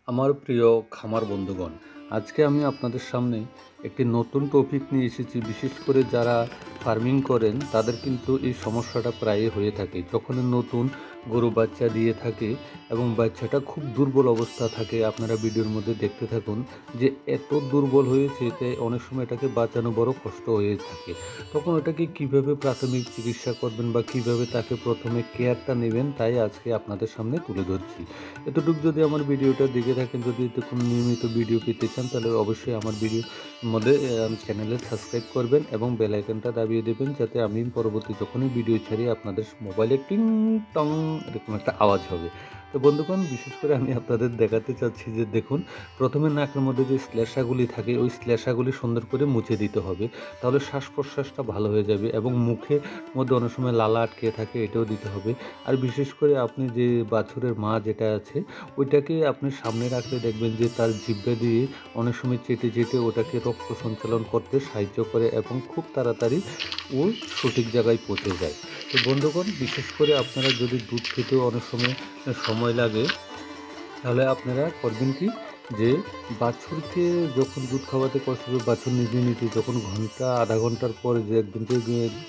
আমার প্রিয় খামার বন্ধুগণ, আজকে আমি আপনাদের সামনে একটি নতুন টপিক নিয়ে এসেছি। বিশেষ করে যারা ফার্মিং করেন তাদের কিন্তু এই সমস্যাটা প্রায়ই হয়ে থাকে। যখন নতুন গরু বাচ্চা দিয়ে থাকে এবং বাচ্চাটা খুব দুর্বল অবস্থা থাকে, আপনারা ভিডিওর মধ্যে দেখতে থাকুন যে এত দুর্বল হয়েছে এতে অনেক সময় এটাকে বাঁচানো বড় কষ্ট হয়ে থাকে। তখন ওটাকে কিভাবে প্রাথমিক চিকিৎসা করবেন বা কিভাবে তাকে প্রথমে কেয়ারটা নেবেন, তাই আজকে আপনাদের সামনে তুলে ধরছি। এতটুকু যদি আমার ভিডিওটা দেখে থাকেন, যদি এরকম নিয়মিত ভিডিও পেতে চান, তাহলে অবশ্যই আমার ভিডিওর মধ্যে চ্যানেলে সাবস্ক্রাইব করবেন এবং বেল আইকনটা দাবিয়ে দেবেন, যাতে আমি পরবর্তী যখনই ভিডিও ছাড়ি আপনাদের মোবাইলে টিং টং এরকম একটা আওয়াজ হবে। তো বন্ধুগণ, বিশেষ করে আমি আপনাদের দেখাতে চাচ্ছি যে দেখুন, প্রথমে নাকের মধ্যে যে শ্লেষাগুলি থাকে ওই শ্লেষাগুলি সুন্দর করে মুছে দিতে হবে, তাহলে শ্বাস প্রশ্বাসটা ভালো হয়ে যাবে। এবং মুখে মধ্যে অনেক সময় লালা আটকে থাকে, এটাও দিতে হবে। আর বিশেষ করে আপনি যে বাছুরের মা যেটা আছে ওইটাকে আপনি সামনে রাখলে দেখবেন যে তার জিহ্বা দিয়ে অনেক সময় চেটে চেটে ওটাকে রক্ত সঞ্চালন করতে সাহায্য করে এবং খুব তাড়াতাড়ি ও সঠিক জায়গায় পৌঁছে যায়। তো বন্ধুগণ, বিশেষ করে আপনারা যদি দুধ খেতেও অনেক সময় সময় লাগে, তাহলে আপনারা করবেন কি, যে বাছুরকে যখন দুধ খাওয়াতে কষ্ট হবে, বাছুর নিজে নিজে যখন ঘন্টা আধা ঘন্টার পরে যে একদিন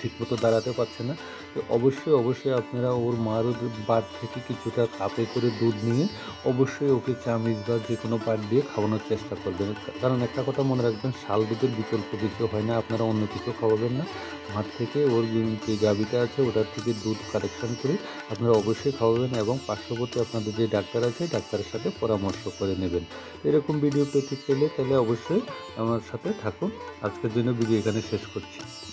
ঠিকমতো দাঁড়াতে পারছে না, তো অবশ্যই আপনারা ওর মার বাট থেকে কিছুটা কাপে করে দুধ নিয়ে অবশ্যই ওকে চামিচ বা যে কোনো পাট দিয়ে খাওয়ানোর চেষ্টা করবেন। কারণ একটা কথা মনে রাখবেন, শাল দুধের বিকল্প কিছু হয় না। আপনারা অন্য কিছু খাওয়াবেন না, মাঠ থেকে ওর যে গাভীটা আছে ওটার থেকে দুধ কালেকশন করে আপনারা অবশ্যই খাওয়াবেন এবং পার্শ্ববর্তী আপনাদের যে ডাক্তার আছে ডাক্তারের সাথে পরামর্শ করে নেবেন। এরকম ভিডিও পেতে পেলে তাহলে অবশ্যই আমার সাথে থাকুন। আজকের জন্য ভিডিও এখানে শেষ করছি।